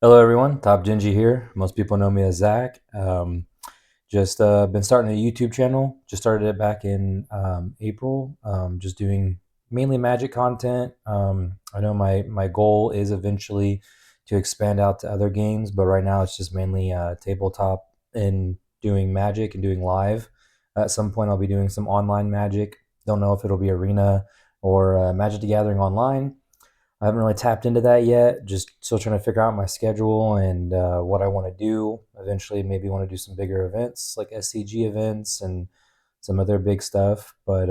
Hello, everyone. TopGingy here. Most people know me as Zach. Just been starting a YouTube channel. Just started it back in April. Just doing mainly magic content. I know my goal is eventually to expand out to other games, but right now it's just mainly tabletop and doing magic and doing live. At some point, I'll be doing some online magic. Don't know if it'll be arena or Magic the Gathering online. I haven't really tapped into that yet. Just still trying to figure out my schedule and what I want to do. Eventually, maybe want to do some bigger events like SCG events and some other big stuff. But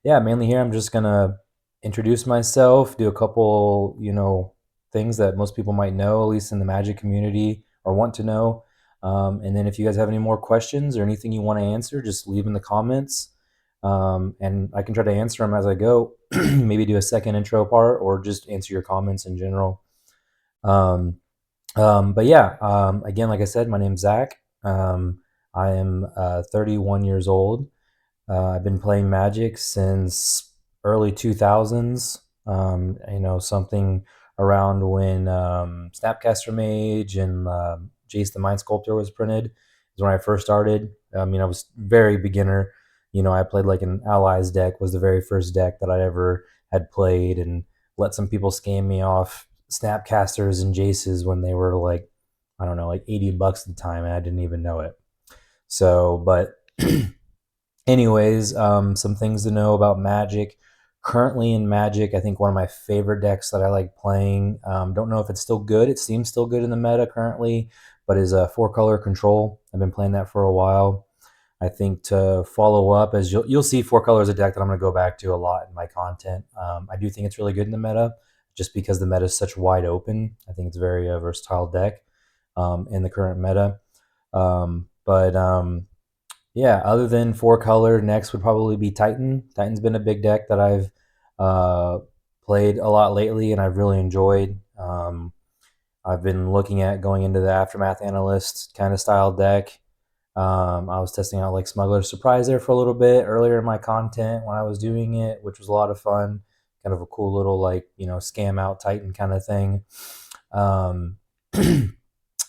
yeah, mainly here I'm just gonna introduce myself, do a couple, things that most people might know, at least in the Magic community or want to know. And then if you guys have any more questions or anything you want to answer, just leave in the comments. And I can try to answer them as I go. Maybe do a second intro part or just answer your comments in general. Um, but yeah, again, like I said, my name's Zach. I am 31 years old. I've been playing Magic since early 2000s. Something around when Snapcaster Mage and Jace the Mind Sculptor was printed is when I first started. I was very beginner. I played like an Allies deck was the very first deck that I ever had played, and let some people scam me off Snapcasters and Jaces when they were like, I don't know, like $80 at the time, and I didn't even know it. So, but anyways, some things to know about Magic. Currently in Magic, I think one of my favorite decks that I like playing, don't know if it's still good. It seems still good in the meta currently, but is a four-color control. I've been playing that for a while. I think to follow up, as you'll see, four colors a deck that I'm going to go back to a lot in my content. I do think it's really good in the meta, just because the meta is such wide open. I think it's a very versatile deck in the current meta. But yeah, other than four color, next would probably be Titan. Titan's been a big deck that I've uh, played a lot lately, and I've really enjoyed. I've been looking at going into the Aftermath Analyst kind of style deck. I was testing out like Smuggler's Surprise there for a little bit earlier in my content when I was doing it, which was a lot of fun. Kind of a cool little like scam out Titan kind of thing. Um,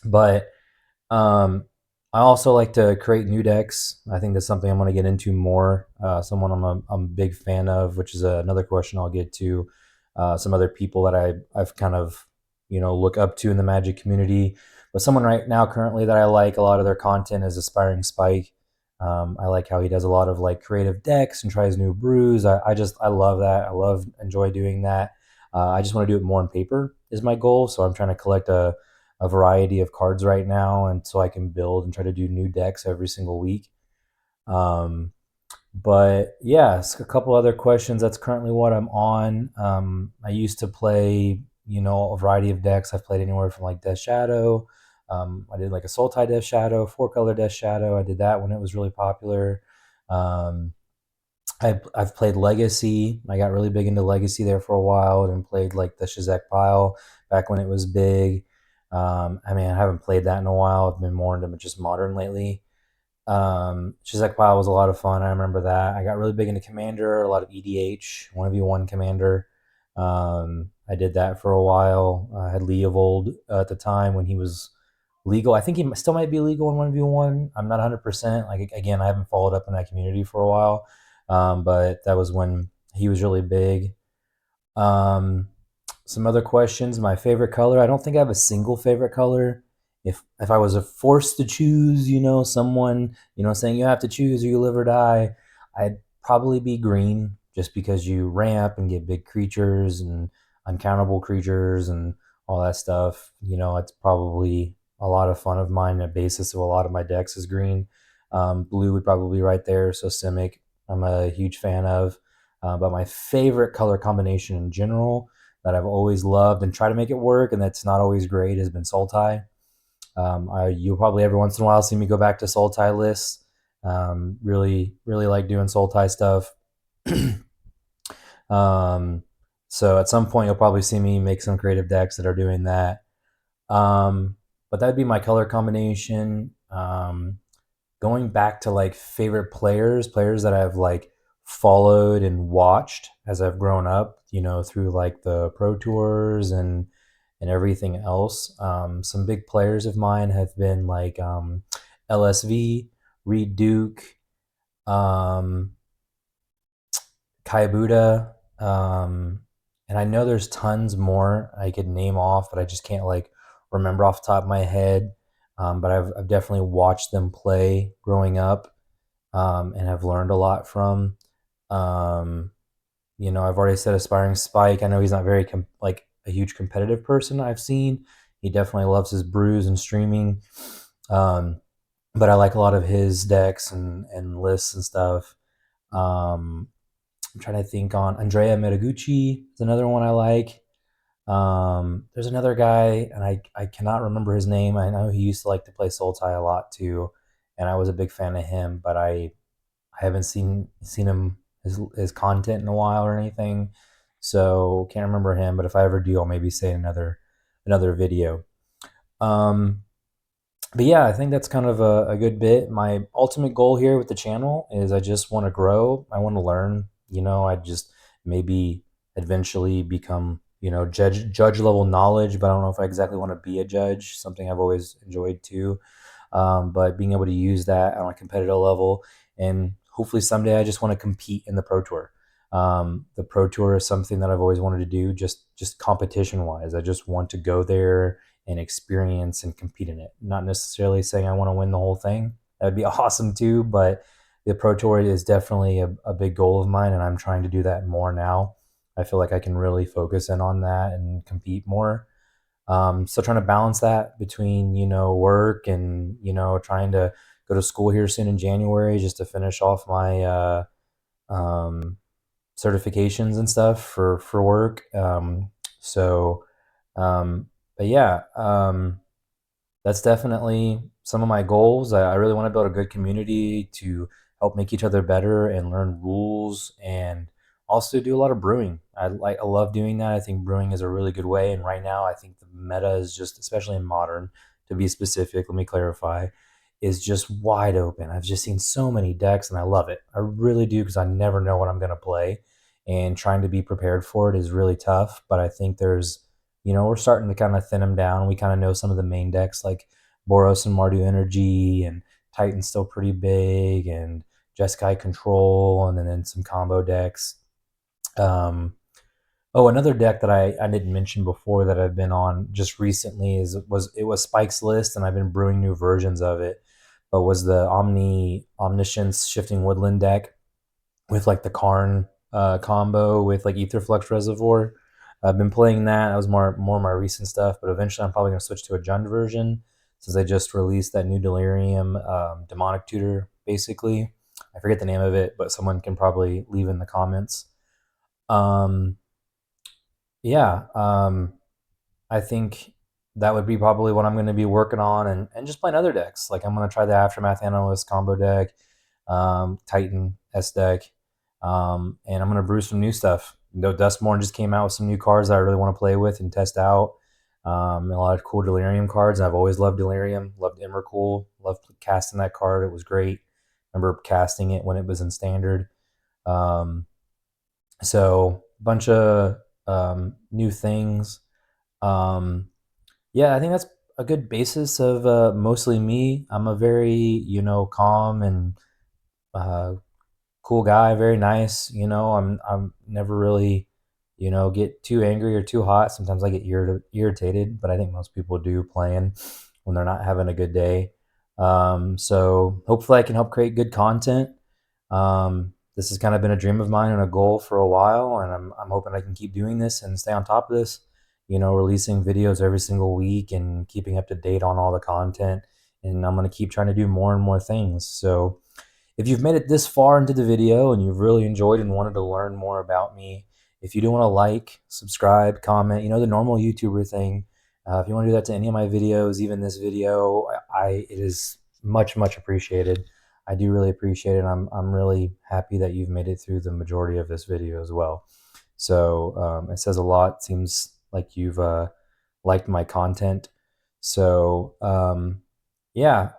but um, I also like to create new decks. I think that's something I'm going to get into more. Someone I'm a big fan of, which is another question I'll get to. Some other people that I've kind of look up to in the Magic community. But someone right now currently that I like a lot of their content is Aspiring Spike. I like how he does a lot of like creative decks and tries new brews. I love that. Enjoy doing that. I just want to do it more on paper is my goal. So I'm trying to collect a variety of cards right now, and so I can build and try to do new decks every single week. Um, but yeah, a couple other questions. That's currently what I'm on. I used to play, a variety of decks. I've played anywhere from like Death Shadow. I did like a Sultai Death Shadow, four color Death Shadow. I did that when it was really popular. Um, I've played Legacy. I got really big into Legacy there for a while, and played like the Shizek Pile back when it was big. I haven't played that in a while. I've been more into just modern lately. Shizek Pile was a lot of fun. I remember that. I got really big into Commander, a lot of EDH, 1v1 Commander. I did that for a while. I had Leovold at the time when he was legal. I think he still might be legal in 1v1. I'm not 100%. Like, again, I haven't followed up in that community for a while. But that was when he was really big. Um, some other questions. My favorite color. I don't think I have a single favorite color. If I was forced to choose, someone, saying you have to choose or you live or die, I'd probably be green, just because you ramp and get big creatures and uncountable creatures and all that stuff. It's probably a lot of fun of mine. The basis of a lot of my decks is green. Blue would probably be right there. So Simic, I'm a huge fan of. But my favorite color combination in general that I've always loved and try to make it work, and that's not always great, has been Sultai. You'll probably every once in a while see me go back to Sultai lists. Really, really like doing Sultai stuff. So at some point, you'll probably see me make some creative decks that are doing that. But that'd be my color combination. Going back to like favorite players that I've like followed and watched as I've grown up, through like the pro tours and everything else. Some big players of mine have been like LSV, Reed Duke, um, Kai Buddha, and I know there's tons more I could name off, but I just can't like remember off the top of my head. But I've definitely watched them play growing up, and have learned a lot from. Um, I've already said aspiring Spike. I know he's not very like a huge competitive person I've seen. He definitely loves his brews and streaming. Um, but I like a lot of his decks and lists and stuff. Um, I'm trying to think on Andrea Metaguchi is another one I like. There's another guy, and I cannot remember his name. I know he used to like to play Sultai a lot too, and I was a big fan of him, but I haven't seen him his content in a while or anything, so can't remember him. But if I ever do, I'll maybe say in another video. Um, but yeah, I think that's kind of a good bit. My ultimate goal here with the channel is I just want to grow. I want to learn. I just maybe eventually become judge level knowledge, but I don't know if I exactly want to be a judge. Something I've always enjoyed too, but being able to use that on a competitive level, and hopefully someday I just want to compete in the Pro Tour. The Pro Tour is something that I've always wanted to do, just competition wise. I just want to go there and experience and compete in it. Not necessarily saying I want to win the whole thing. That would be awesome too, but the Pro Tour is definitely a big goal of mine, and I'm trying to do that more now. I feel like I can really focus in on that and compete more. Still trying to balance that between, work and, trying to go to school here soon in January just to finish off my um, certifications and stuff for work. So, um, but yeah, that's definitely some of my goals. I really want to build a good community to help make each other better and learn rules, and also do a lot of brewing. I love doing that. I think brewing is a really good way. And right now, I think the meta is just, especially in modern, to be specific. Let me clarify, is just wide open. I've just seen so many decks, and I love it. I really do, because I never know what I'm going to play, and trying to be prepared for it is really tough. But I think we're starting to kind of thin them down. We kind of know some of the main decks like Boros and Mardu Energy, and Titan's still pretty big, and Jeskai Control, and then some combo decks. Um, another deck that I didn't mention before that I've been on just recently was Spike's List, and I've been brewing new versions of it. But was the Omniscience Shifting Woodland deck with like the Karn combo with like Etherflux Reservoir. I've been playing that. That was more my recent stuff, but eventually I'm probably going to switch to a Jund version, since they just released that new Delirium demonic tutor. Basically, I forget the name of it, but someone can probably leave in the comments. Um, yeah, I think that would be probably what I'm going to be working on, and just playing other decks. Like I'm going to try the Aftermath Analyst combo deck, Titan S deck, and I'm going to brew some new stuff. Dustmorn just came out with some new cards that I really want to play with and test out. A lot of cool Delirium cards. I've always loved Delirium, loved Emrakul, loved casting that card. It was great. Remember casting it when it was in Standard. Um, so a bunch of new things. Um, yeah, I think that's a good basis of mostly me. I'm a very, calm and uh, cool guy, very nice. I'm never really, get too angry or too hot. Sometimes I get irritated, but I think most people do playing when they're not having a good day. So hopefully I can help create good content. This has kind of been a dream of mine and a goal for a while, and I'm hoping I can keep doing this and stay on top of this. Releasing videos every single week and keeping up to date on all the content. And I'm going to keep trying to do more and more things. So if you've made it this far into the video and you've really enjoyed and wanted to learn more about me, if you do want to like, subscribe, comment, the normal YouTuber thing. If you want to do that to any of my videos, even this video, it is much appreciated. I do really appreciate it. I'm really happy that you've made it through the majority of this video as well. So it says a lot. It seems like you've liked my content. So yeah.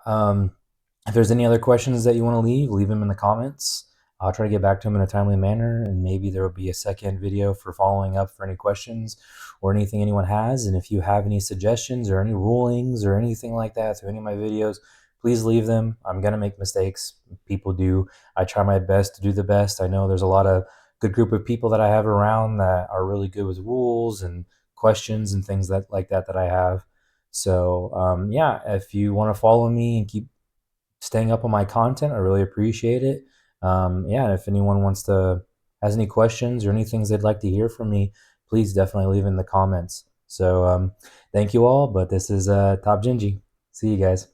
If there's any other questions that you want to leave them in the comments. I'll try to get back to them in a timely manner, and maybe there will be a second video for following up for any questions or anything anyone has. And if you have any suggestions or any rulings or anything like that to any of my videos, please leave them. I'm going to make mistakes. People do. I try my best to do the best. I know there's a lot of good group of people that I have around that are really good with rules and questions and things that like that I have. So yeah, if you want to follow me and keep staying up on my content, I really appreciate it. Yeah, and if anyone wants to has any questions or any things they'd like to hear from me, please definitely leave in the comments. So thank you all. But this is TopGingy. See you guys.